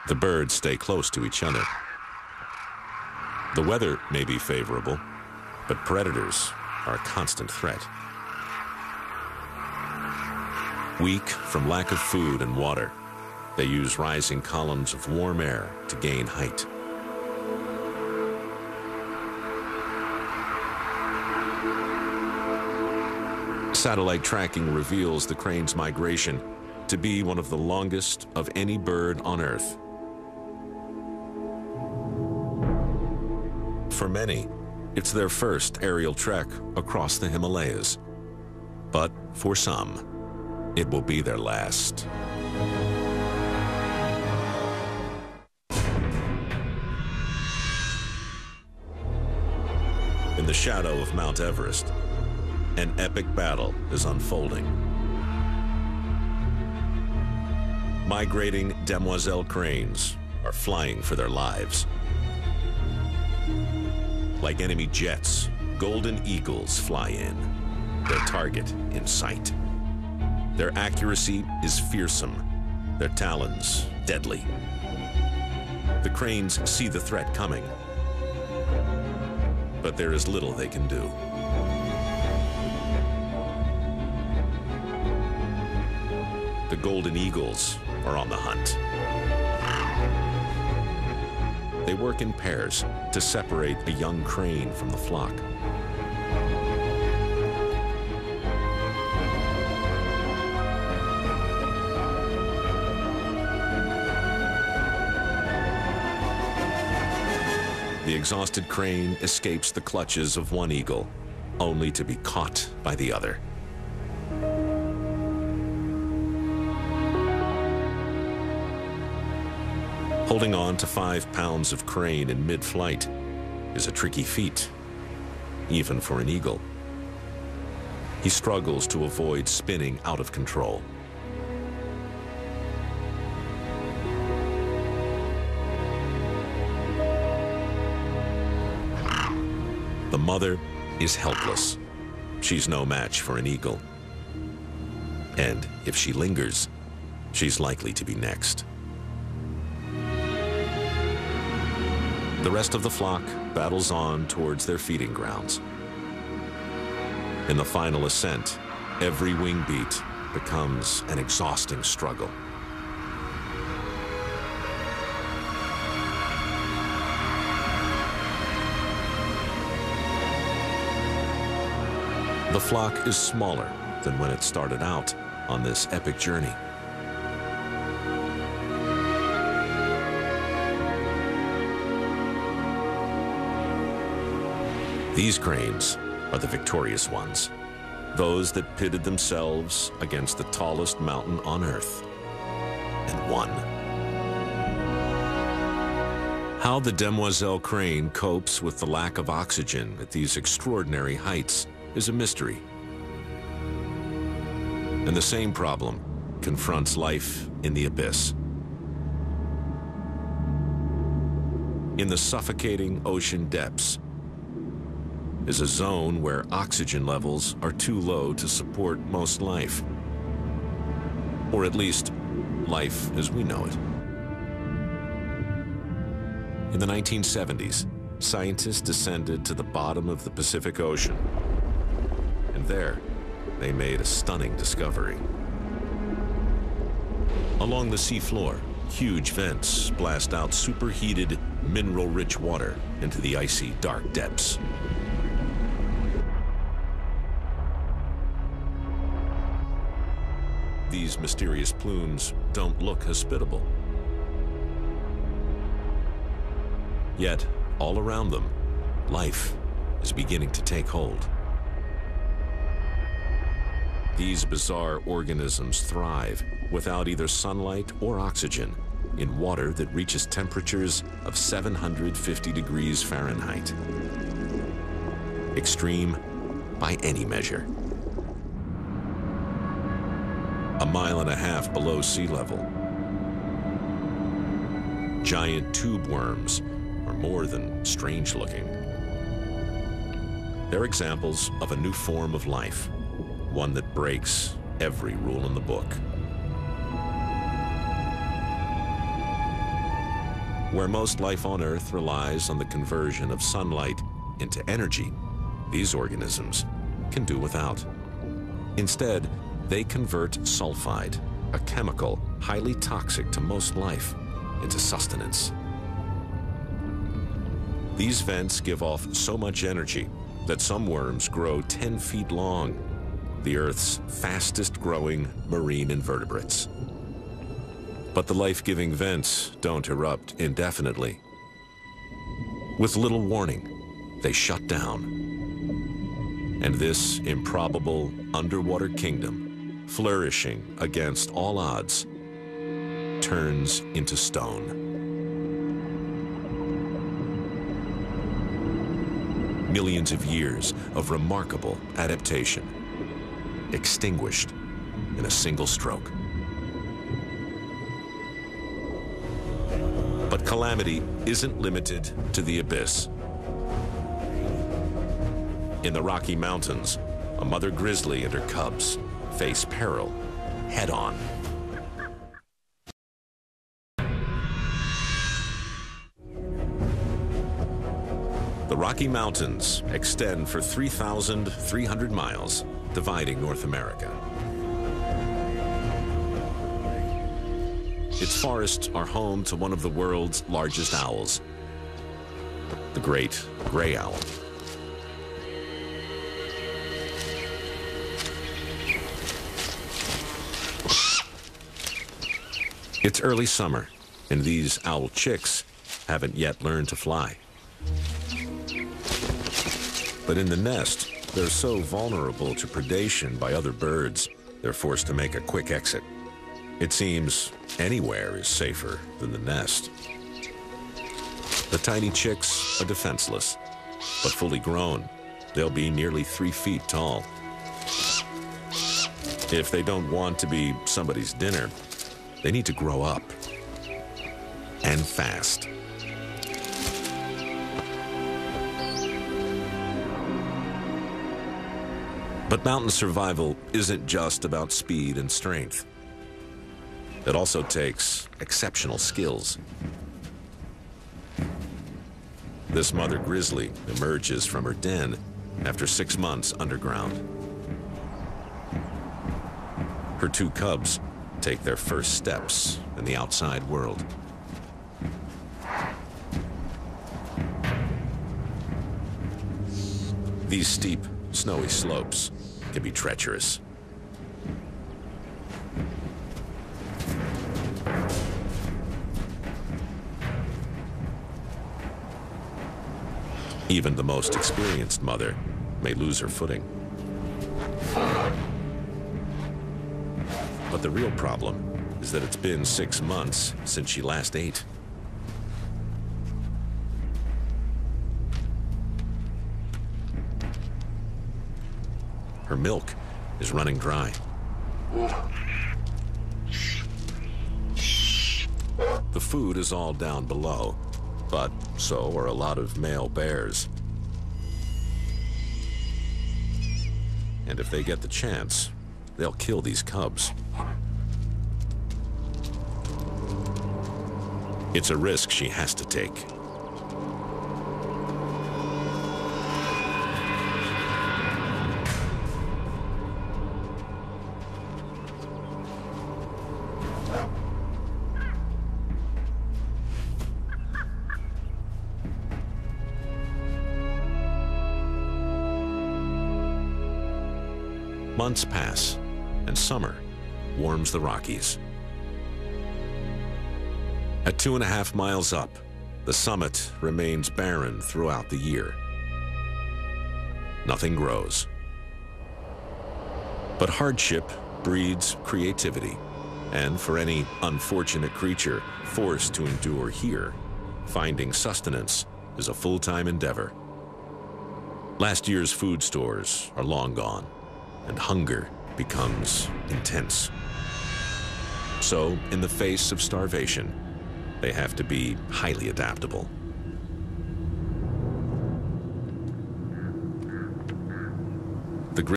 The birds stay close to each other. The weather may be favorable, but predators are a constant threat. Weak from lack of food and water, they use rising columns of warm air to gain height. Satellite tracking reveals the crane's migration to be one of the longest of any bird on Earth. For many, it's their first aerial trek across the Himalayas. But for some, it will be their last. In the shadow of Mount Everest, an epic battle is unfolding. Migrating demoiselle cranes are flying for their lives. Like enemy jets, golden eagles fly in, their target in sight. Their accuracy is fearsome, their talons deadly. The cranes see the threat coming, but there is little they can do. The golden eagles are on the hunt. They work in pairs to separate a young crane from the flock. The exhausted crane escapes the clutches of one eagle, only to be caught by the other. Holding on to 5 pounds of crane in mid-flight is a tricky feat, even for an eagle. He struggles to avoid spinning out of control. The mother is helpless. She's no match for an eagle. And if she lingers, she's likely to be next. The rest of the flock battles on towards their feeding grounds. In the final ascent, every wing beat becomes an exhausting struggle. The flock is smaller than when it started out on this epic journey. These cranes are the victorious ones, those that pitted themselves against the tallest mountain on Earth and won. How the demoiselle crane copes with the lack of oxygen at these extraordinary heights is a mystery. And the same problem confronts life in the abyss. In the suffocating ocean depths is a zone where oxygen levels are too low to support most life, or at least life as we know it. In the 1970s, scientists descended to the bottom of the Pacific Ocean, and there they made a stunning discovery. Along the seafloor, huge vents blast out superheated, mineral-rich water into the icy, dark depths. These mysterious plumes don't look hospitable. Yet, all around them, life is beginning to take hold. These bizarre organisms thrive without either sunlight or oxygen in water that reaches temperatures of 750 degrees Fahrenheit. Extreme by any measure. A 1.5 miles below sea level. Giant tube worms are more than strange looking. They're examples of a new form of life, one that breaks every rule in the book. Where most life on Earth relies on the conversion of sunlight into energy, these organisms can do without. Instead, they convert sulfide, a chemical highly toxic to most life, into sustenance. These vents give off so much energy that some worms grow 10 feet long, the Earth's fastest growing marine invertebrates. But the life-giving vents don't erupt indefinitely. With little warning, they shut down. And this improbable underwater kingdom, flourishing against all odds, turns into stone. Millions of years of remarkable adaptation, extinguished in a single stroke. But calamity isn't limited to the abyss. In the Rocky Mountains, a mother grizzly and her cubs face peril head-on. The Rocky Mountains extend for 3,300 miles, dividing North America. Its forests are home to one of the world's largest owls, the great gray owl. It's early summer, and these owl chicks haven't yet learned to fly. But in the nest, they're so vulnerable to predation by other birds, they're forced to make a quick exit. It seems anywhere is safer than the nest. The tiny chicks are defenseless, but fully grown, they'll be nearly 3 feet tall. If they don't want to be somebody's dinner, they need to grow up, and fast. But mountain survival isn't just about speed and strength. It also takes exceptional skills. This mother grizzly emerges from her den after 6 months underground. Her 2 cubs take their first steps in the outside world. These steep, snowy slopes can be treacherous. Even the most experienced mother may lose her footing. But the real problem is that it's been 6 months since she last ate. Her milk is running dry. The food is all down below, but so are a lot of male bears. And if they get the chance, they'll kill these cubs. It's a risk she has to take. Months pass, and summer warms the Rockies. At 2.5 miles up, the summit remains barren throughout the year. Nothing grows. But hardship breeds creativity, and for any unfortunate creature forced to endure here, finding sustenance is a full-time endeavor. Last year's food stores are long gone, and hunger becomes intense. So, in the face of starvation, they have to be highly adaptable.